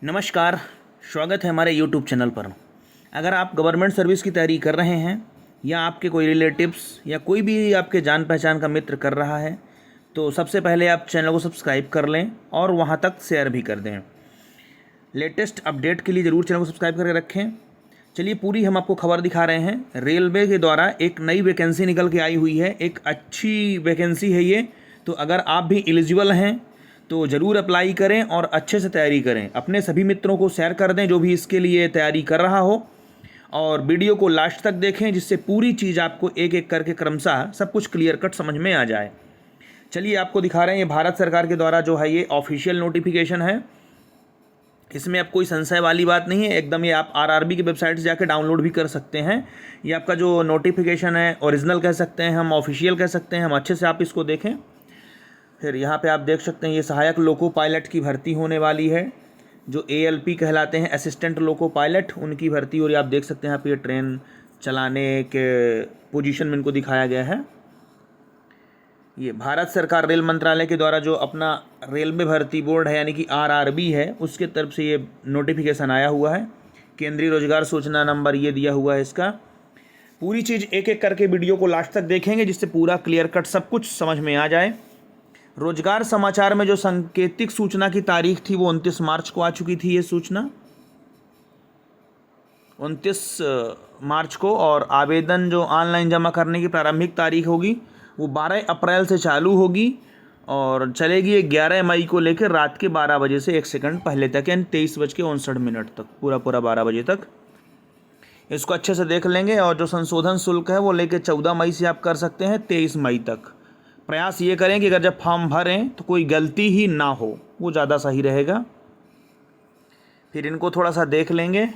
नमस्कार। स्वागत है हमारे YouTube चैनल पर। अगर आप गवर्नमेंट सर्विस की तैयारी कर रहे हैं या आपके कोई रिलेटिव्स या कोई भी आपके जान पहचान का मित्र कर रहा है तो सबसे पहले आप चैनल को सब्सक्राइब कर लें और वहां तक शेयर भी कर दें। लेटेस्ट अपडेट के लिए ज़रूर चैनल को सब्सक्राइब करके रखें। चलिए पूरी हम आपको खबर दिखा रहे हैं। रेलवे के द्वारा एक नई वैकेंसी निकल के आई हुई है। एक अच्छी वैकेंसी है ये, तो अगर आप भी एलिजिबल हैं तो ज़रूर अप्लाई करें और अच्छे से तैयारी करें। अपने सभी मित्रों को शेयर कर दें जो भी इसके लिए तैयारी कर रहा हो, और वीडियो को लास्ट तक देखें जिससे पूरी चीज़ आपको एक एक करके क्रमशः सब कुछ क्लियर कट समझ में आ जाए। चलिए आपको दिखा रहे हैं, ये भारत सरकार के द्वारा जो है ये ऑफिशियल नोटिफिकेशन है। इसमें अब कोई संशय वाली बात नहीं है, एकदम ये आप आरआरबी की वेबसाइट से जाकर डाउनलोड भी कर सकते हैं। ये आपका जो नोटिफिकेशन है ओरिजिनल कह सकते हैं हम, ऑफिशियल कह सकते हैं हम। अच्छे से आप इसको देखें। फिर यहाँ पे आप देख सकते हैं ये सहायक लोको पायलट की भर्ती होने वाली है, जो ALP कहलाते हैं, असिस्टेंट लोको पायलट, उनकी भर्ती। और ये आप देख सकते हैं यहाँ पे ट्रेन चलाने के पोजीशन में इनको दिखाया गया है। ये भारत सरकार रेल मंत्रालय के द्वारा जो अपना रेलवे भर्ती बोर्ड है यानी कि RRB है, उसके तरफ से ये नोटिफिकेशन आया हुआ है। केंद्रीय रोजगार सूचना नंबर ये दिया हुआ है इसका। पूरी चीज़ एक एक करके वीडियो को लास्ट तक देखेंगे जिससे पूरा क्लियर कट सब कुछ समझ में आ जाए। रोजगार समाचार में जो सांकेतिक सूचना की तारीख थी वो 29 मार्च को आ चुकी थी। ये सूचना 29 मार्च को, और आवेदन जो ऑनलाइन जमा करने की प्रारंभिक तारीख होगी वो 12 अप्रैल से चालू होगी और चलेगी 11 मई को लेकर रात के 12 बजे से 1 सेकंड पहले तक, यानी 23:59 तक, पूरा 12 बजे तक। इसको अच्छे से देख लेंगे। और जो संशोधन शुल्क है वो लेकर 14 मई से आप कर सकते हैं 23 मई तक। प्रयास ये करें कि अगर जब फॉर्म भरें तो कोई गलती ही ना हो, वो ज़्यादा सही रहेगा। फिर इनको थोड़ा सा देख लेंगे।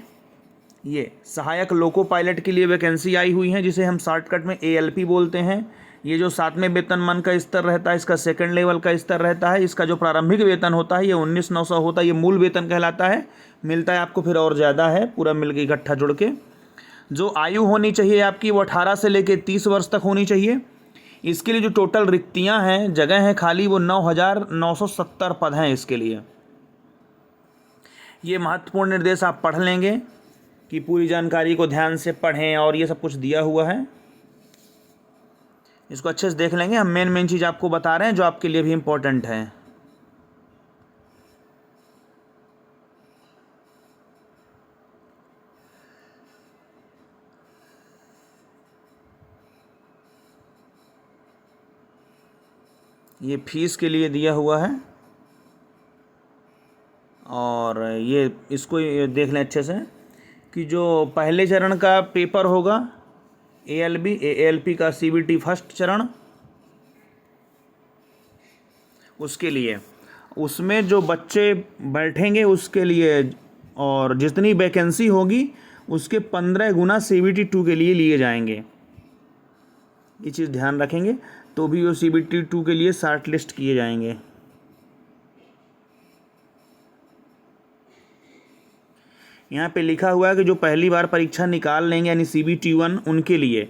ये सहायक लोको पायलट के लिए वैकेंसी आई हुई है जिसे हम शॉर्टकट में ALP बोलते हैं। ये जो 7वें वेतनमान का स्तर रहता है, इसका सेकंड लेवल का स्तर रहता है। इसका जो प्रारंभिक वेतन होता है ये 19,900 होता है। ये मूल वेतन कहलाता है। मिलता है आपको फिर और ज़्यादा है, पूरा मिल के इकट्ठा जुड़ के। जो आयु होनी चाहिए आपकी वो 18 से लेकर 30 वर्ष तक होनी चाहिए। इसके लिए जो टोटल रिक्तियां हैं, जगह हैं खाली, वो 9,970 पद हैं इसके लिए। ये महत्वपूर्ण निर्देश आप पढ़ लेंगे कि पूरी जानकारी को ध्यान से पढ़ें, और ये सब कुछ दिया हुआ है, इसको अच्छे से देख लेंगे। हम मेन चीज़ आपको बता रहे हैं जो आपके लिए भी इम्पोर्टेंट है। ये फीस के लिए दिया हुआ है, और ये इसको ये देख लें अच्छे से कि जो पहले चरण का पेपर होगा ALP का CBT फर्स्ट चरण, उसके लिए उसमें जो बच्चे बैठेंगे उसके लिए, और जितनी वैकेंसी होगी उसके 15 गुना CBT 2 के लिए लिए जाएंगे। ये चीज़ ध्यान रखेंगे, तो भी वो CBT 2 के लिए शॉर्ट लिस्ट किए जाएंगे। यहाँ पे लिखा हुआ है कि जो पहली बार परीक्षा निकाल लेंगे यानी CBT 1, उनके लिए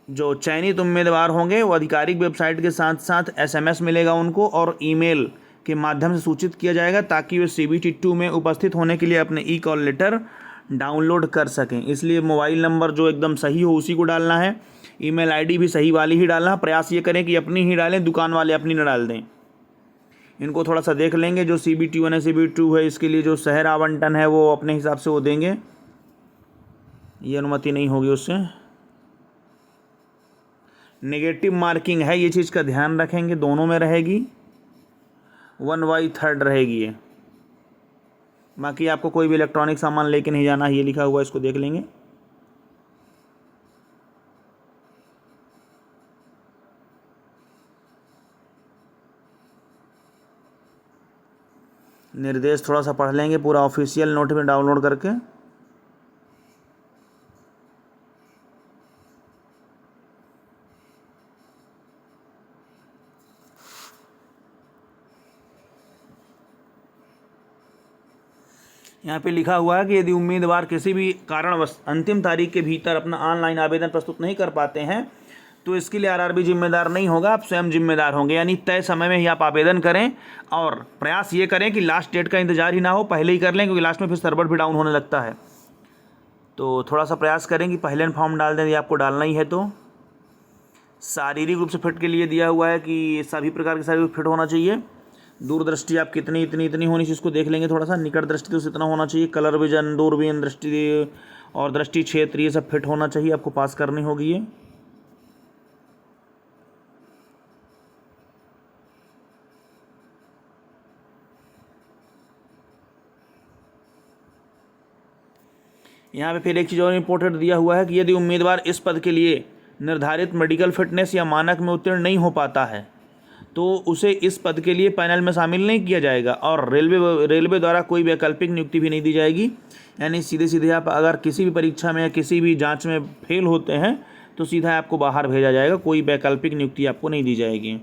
जो चयनित उम्मीदवार होंगे वो आधिकारिक वेबसाइट के साथ साथ SMS मिलेगा उनको, और ईमेल के माध्यम से सूचित किया जाएगा ताकि वे CBT 2 में उपस्थित होने के लिए अपने E-कॉल लेटर डाउनलोड कर सकें। इसलिए मोबाइल नंबर जो एकदम सही हो उसी को डालना है, ईमेल ID भी सही वाली ही डालना। प्रयास ये करें कि अपनी ही डालें, दुकान वाले अपनी न डाल दें। इनको थोड़ा सा देख लेंगे। जो CBT 1 है, CBT 2 है, इसके लिए जो शहर आवंटन है वो अपने हिसाब से वो देंगे, ये अनुमति नहीं होगी उससे। नेगेटिव मार्किंग है, ये चीज़ का ध्यान रखेंगे, दोनों में रहेगी, 1/3 रहेगी ये। बाकी आपको कोई भी इलेक्ट्रॉनिक सामान लेके नहीं जाना है, ये लिखा हुआ है, इसको देख लेंगे। निर्देश थोड़ा सा पढ़ लेंगे पूरा ऑफिशियल नोट में डाउनलोड करके। यहाँ पे लिखा हुआ है कि यदि उम्मीदवार किसी भी कारणवश अंतिम तारीख के भीतर अपना ऑनलाइन आवेदन प्रस्तुत नहीं कर पाते हैं तो इसके लिए आरआरबी जिम्मेदार नहीं होगा, आप स्वयं जिम्मेदार होंगे। यानी तय समय में ही आप आवेदन करें और प्रयास ये करें कि लास्ट डेट का इंतजार ही ना हो, पहले ही कर लें, क्योंकि लास्ट में फिर सर्वर भी डाउन होने लगता है। तो थोड़ा सा प्रयास करें कि पहले फॉर्म डाल दें, यदि आपको डालना ही है तो। शारीरिक रूप से फिट के लिए दिया हुआ है कि सभी प्रकार के शारीरिक फिट होना चाहिए। दूरदृष्टि आप कितनी इतनी होनी चाहिए इसको देख लेंगे थोड़ा सा। निकट दृष्टि तो इतना होना चाहिए। कलर विजन, दूरबीन दृष्टि और दृष्टि क्षेत्र ये सब फिट होना चाहिए, आपको पास करनी होगी ये। यहाँ पे फिर एक चीज़ और इम्पोर्टेंट दिया हुआ है कि यदि उम्मीदवार इस पद के लिए निर्धारित मेडिकल फिटनेस या मानक में उत्तीर्ण नहीं हो पाता है तो उसे इस पद के लिए पैनल में शामिल नहीं किया जाएगा और रेलवे द्वारा कोई वैकल्पिक नियुक्ति भी नहीं दी जाएगी। यानी सीधे सीधे आप अगर किसी भी परीक्षा में या किसी भी जांच में फेल होते हैं तो सीधा आपको बाहर भेजा जाएगा, कोई वैकल्पिक नियुक्ति आपको नहीं दी जाएगी।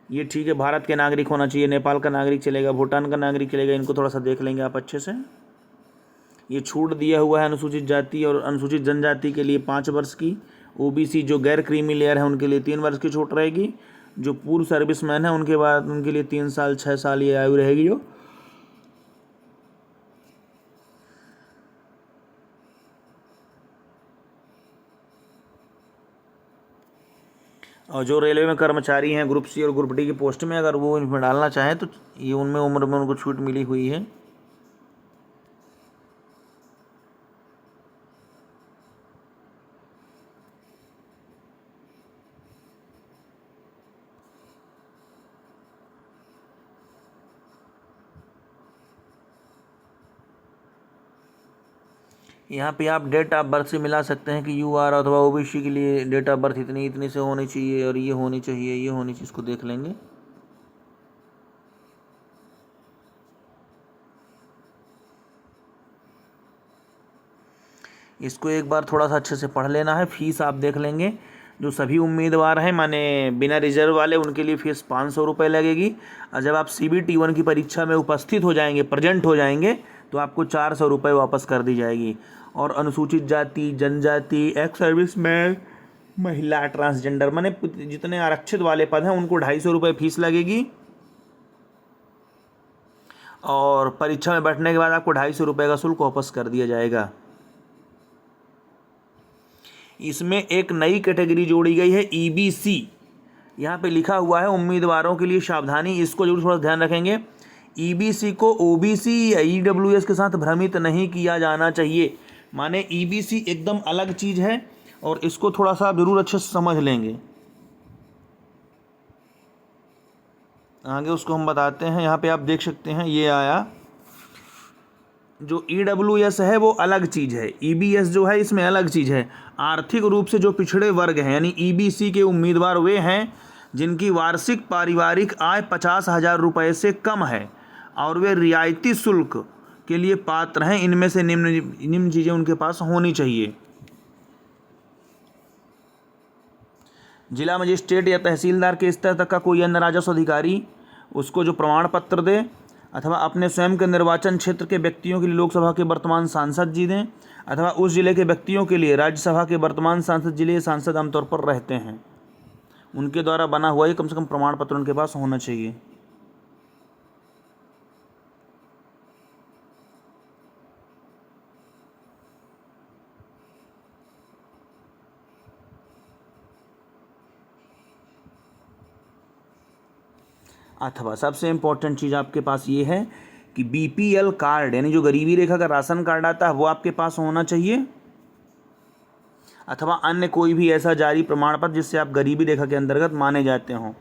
ये ठीक है। भारत के नागरिक होना चाहिए, नेपाल का नागरिक चलेगा, भूटान का नागरिक चलेगा, इनको थोड़ा सा देख लेंगे आप अच्छे से। ये छूट दिया हुआ है अनुसूचित जाति और अनुसूचित जनजाति के लिए 5 वर्ष की। ओबीसी जो गैर क्रीमी लेयर है उनके लिए 3 वर्ष की छूट रहेगी। जो पूर्व सर्विसमैन है उनके बाद उनके लिए 3 साल 6 साल ये आयु रहेगी जो। और जो रेलवे में कर्मचारी हैं ग्रुप सी और ग्रुप डी की पोस्ट में, अगर वो इनमें डालना चाहें तो ये उनमें उम्र में उनको छूट मिली हुई है। यहाँ पे आप डेट ऑफ बर्थ से मिला सकते हैं कि यूआर अथवा ओबीसी के लिए डेट ऑफ बर्थ इतनी से होनी चाहिए और ये होनी चाहिए, इसको देख लेंगे। इसको एक बार थोड़ा सा अच्छे से पढ़ लेना है। फीस आप देख लेंगे। जो सभी उम्मीदवार हैं माने बिना रिजर्व वाले उनके लिए फ़ीस 500 रुपये लगेगी। और जब आप CBT1 की परीक्षा में उपस्थित हो जाएंगे, प्रेजेंट हो जाएंगे, तो आपको 400 रुपये वापस कर दी जाएगी। और अनुसूचित जाति, जनजाति, एक्स सर्विसमैन, महिला, ट्रांसजेंडर माने जितने आरक्षित वाले पद हैं उनको 250 रुपये फीस लगेगी। और परीक्षा में बैठने के बाद आपको 250 रुपये का शुल्क वापस कर दिया जाएगा। इसमें एक नई कैटेगरी जोड़ी गई है EBC। यहाँ पे लिखा हुआ है उम्मीदवारों के लिए सावधानी, इसको जरूर थोड़ा ध्यान रखेंगे। EBC को OBC या EWS के साथ भ्रमित नहीं किया जाना चाहिए। माने EBC एकदम अलग चीज़ है और इसको थोड़ा सा जरूर अच्छे से समझ लेंगे। आगे उसको हम बताते हैं। यहाँ पे आप देख सकते हैं ये आया। जो EWS है वो अलग चीज़ है, EBS जो है इसमें अलग चीज़ है। आर्थिक रूप से जो पिछड़े वर्ग हैं यानी EBC के उम्मीदवार वे हैं जिनकी वार्षिक पारिवारिक आय 50,000 रुपये से कम है और वे रियायती शुल्क के लिए पात्र हैं। इनमें से निम्न चीज़ें उनके पास होनी चाहिए। जिला मजिस्ट्रेट या तहसीलदार के स्तर तक का कोई अन्य राजस्व अधिकारी उसको जो प्रमाण पत्र दे अथवा अपने स्वयं के निर्वाचन क्षेत्र के व्यक्तियों के लिए लोकसभा के वर्तमान सांसद जी दें अथवा उस जिले के व्यक्तियों के लिए राज्यसभा के वर्तमान सांसद जिले सांसद आमतौर पर रहते हैं, उनके द्वारा बना हुआ ये कम से कम प्रमाण पत्र उनके पास होना चाहिए। अथवा सबसे इम्पोर्टेंट चीज़ आपके पास ये है कि BPL कार्ड यानी जो गरीबी रेखा का राशन कार्ड आता है वो आपके पास होना चाहिए अथवा अन्य कोई भी ऐसा जारी प्रमाण पत्र जिससे आप गरीबी रेखा के अंतर्गत माने जाते हों।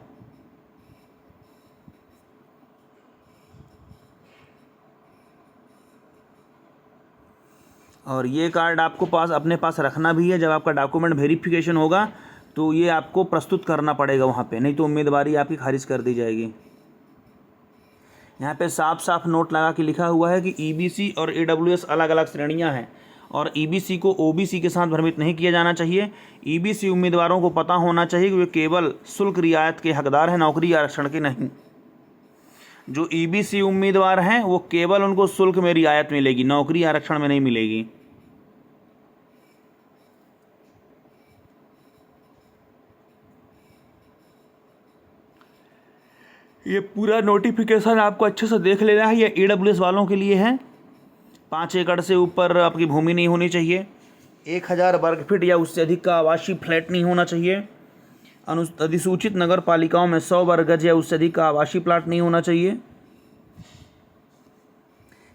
और ये कार्ड आपको पास अपने पास रखना भी है। जब आपका डॉक्यूमेंट वेरिफिकेशन होगा तो ये आपको प्रस्तुत करना पड़ेगा वहाँ पे, नहीं तो उम्मीदवारी आपकी खारिज कर दी जाएगी। यहाँ पे साफ साफ नोट लगा के लिखा हुआ है कि EBC और AWS अलग अलग श्रेणियाँ हैं और EBC को OBC के साथ भ्रमित नहीं किया जाना चाहिए। EBC उम्मीदवारों को पता होना चाहिए कि वे केवल शुल्क रियायत के हकदार हैं, नौकरी आरक्षण के नहीं। जो EBC उम्मीदवार हैं वो केवल उनको शुल्क में रियायत मिलेगी, नौकरी आरक्षण में नहीं मिलेगी। ये पूरा नोटिफिकेशन आपको अच्छे से देख लेना है। ये EWS वालों के लिए है। 5 एकड़ से ऊपर आपकी भूमि नहीं होनी चाहिए। 1000 वर्ग फीट या उससे अधिक का आवासीय फ्लैट नहीं होना चाहिए। अधिसूचित नगर पालिकाओं में 100 वर्ग गज या उससे अधिक का आवासीय प्लाट नहीं होना चाहिए।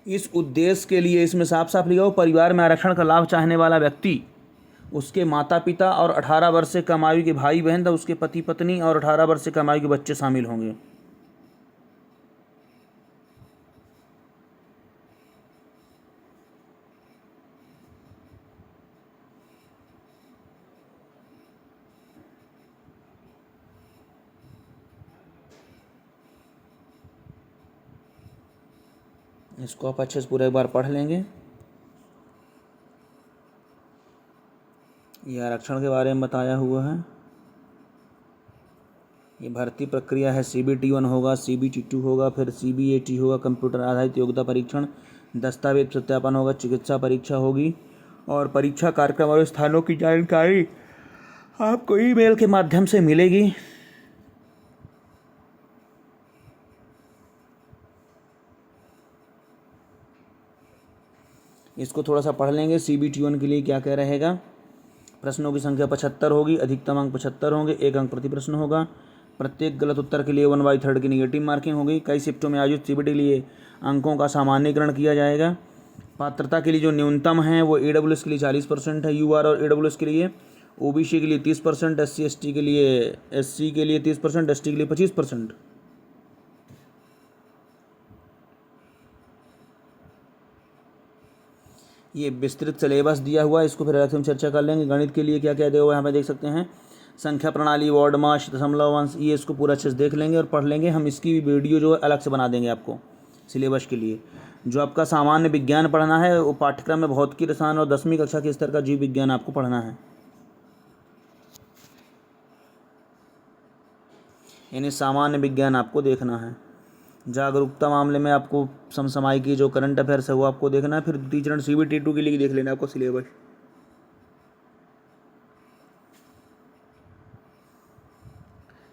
इस उद्देश्य के लिए इसमें साफ साफ लिखा हो, परिवार में आरक्षण का लाभ चाहने वाला व्यक्ति, उसके माता पिता और 18 वर्ष से कम आयु के भाई बहन तथा उसके पति पत्नी और 18 वर्ष से कम आयु के बच्चे शामिल होंगे। इसको आप अच्छे से पूरा एक बार पढ़ लेंगे। ये आरक्षण के बारे में बताया हुआ है। ये भर्ती प्रक्रिया है। CBT 1 होगा, CBT 2 होगा, फिर CBAT होगा, कंप्यूटर आधारित योग्यता परीक्षण, दस्तावेज सत्यापन होगा, चिकित्सा परीक्षा होगी और परीक्षा कार्यक्रम और स्थानों की जानकारी आपको ईमेल के माध्यम से मिलेगी। इसको थोड़ा सा पढ़ लेंगे। CBT 1 के लिए क्या क्या रहेगा। प्रश्नों की संख्या 75 होगी, अधिकतम अंक 75 होंगे, 1 अंक प्रति प्रश्न होगा। प्रत्येक गलत उत्तर के लिए 1/3 की निगेटिव मार्किंग होगी। कई शिफ्टों में आयोजित CBT के लिए अंकों का सामान्यीकरण किया जाएगा। पात्रता के लिए जो न्यूनतम है वो EWS के लिए 40% है UR और EWS के लिए। OBC के लिए 30%, SC के लिए 30%, ST के लिए 25%। ये विस्तृत सिलेबस दिया हुआ है, इसको फिर अलग से हम चर्चा कर लेंगे। गणित के लिए क्या क्या दिया हुआ है यहाँ पे देख सकते हैं। संख्या प्रणाली, वार्ड मास, दशमलव अंश, ये इसको पूरा अच्छे से देख लेंगे और पढ़ लेंगे। हम इसकी भी वीडियो जो है अलग से बना देंगे आपको सिलेबस के लिए। जो आपका सामान्य विज्ञान पढ़ना है वो पाठ्यक्रम में भौतिकी, रसायन और 10वीं कक्षा के स्तर का जीव विज्ञान आपको पढ़ना है। यानी सामान्य विज्ञान आपको देखना है। जागरूकता मामले में आपको समसामयिक जो करंट अफेयर्स है वो आपको देखना है। फिर द्वितीय चरण CBT 2 के लिए देख लेना आपको सिलेबस।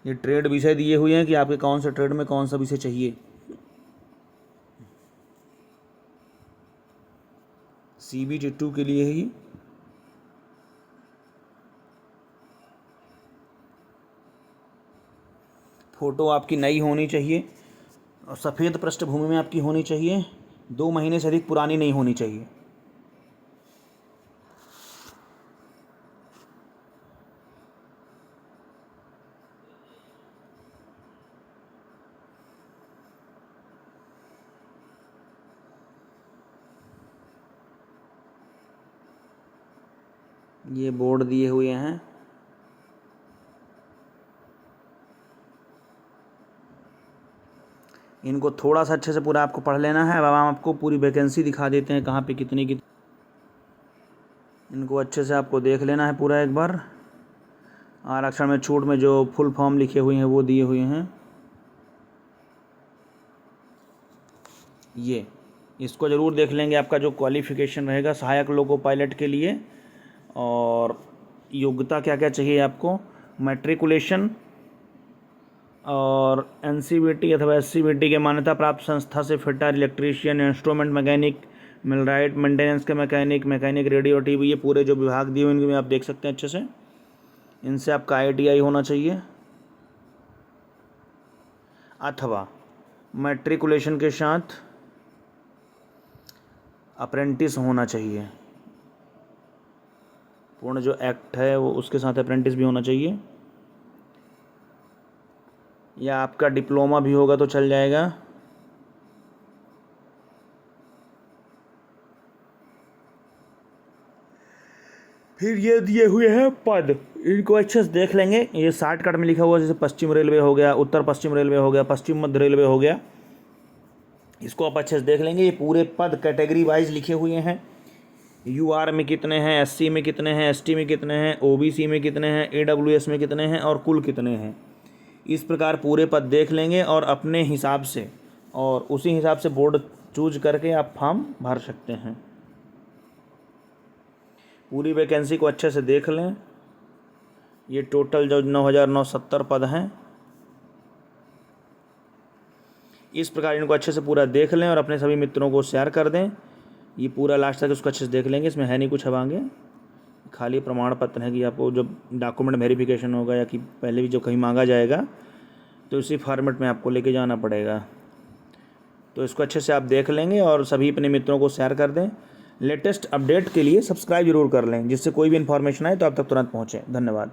ये ट्रेड विषय दिए हुए हैं कि आपके कौन से ट्रेड में कौन सा विषय चाहिए। CBT 2 के लिए ही फोटो आपकी नई होनी चाहिए और सफ़ेद पृष्ठभूमि में आपकी होनी चाहिए। 2 महीने से अधिक पुरानी नहीं होनी चाहिए। ये बोर्ड दिए हुए हैं। इनको थोड़ा सा अच्छे से पूरा आपको पढ़ लेना है। अब हम आपको पूरी वैकेंसी दिखा देते हैं कहाँ पे कितनी की। इनको अच्छे से आपको देख लेना है पूरा एक बार। आरक्षण में छूट में जो फुल फॉर्म लिखे हुए हैं वो दिए हुए हैं। ये इसको ज़रूर देख लेंगे। आपका जो क्वालिफ़िकेशन रहेगा सहायक लोको पायलट के लिए, और योग्यता क्या क्या चाहिए आपको, मैट्रिकुलेशन और NCVT अथवा SCVT के मान्यता प्राप्त संस्था से fitter, electrician, instrument mechanic, millwright, maintenance के मैकेनिक, रेडियो TV, ये पूरे जो विभाग दिए हुए इनमें आप देख सकते हैं अच्छे से। इनसे आपका ITI होना चाहिए अथवा मैट्रिकुलेशन के साथ अप्रेंटिस होना चाहिए। पूर्ण जो एक्ट है वो उसके साथ अप्रेंटिस भी होना चाहिए, या आपका डिप्लोमा भी होगा तो चल जाएगा। फिर ये दिए हुए हैं पद, इनको अच्छे से देख लेंगे। ये शॉर्टकट में लिखा हुआ जैसे पश्चिम रेलवे हो गया, उत्तर पश्चिम रेलवे हो गया, पश्चिम मध्य रेलवे हो गया। इसको आप अच्छे से देख लेंगे। ये पूरे पद कैटेगरी वाइज लिखे हुए हैं। UR में कितने हैं, SC में कितने हैं, ST में कितने हैं, OBC में कितने हैं, AWS में कितने हैं और कुल कितने हैं। इस प्रकार पूरे पद देख लेंगे और अपने हिसाब से और उसी हिसाब से बोर्ड चूज करके आप फॉर्म भर सकते हैं। पूरी वैकेंसी को अच्छे से देख लें। ये टोटल जो 9,970 पद हैं इस प्रकार इनको अच्छे से पूरा देख लें और अपने सभी मित्रों को शेयर कर दें। ये पूरा लास्ट तक उसको अच्छे से देख लेंगे, इसमें है नहीं कुछ अब आगे, खाली प्रमाण पत्र है कि आपको जब डॉक्यूमेंट वेरिफिकेशन होगा या कि पहले भी जब कहीं मांगा जाएगा तो इसी फॉर्मेट में आपको लेके जाना पड़ेगा। तो इसको अच्छे से आप देख लेंगे और सभी अपने मित्रों को शेयर कर दें। लेटेस्ट अपडेट के लिए सब्सक्राइब जरूर कर लें, जिससे कोई भी इन्फॉर्मेशन आए तो आप तक तुरंत पहुँचे। धन्यवाद।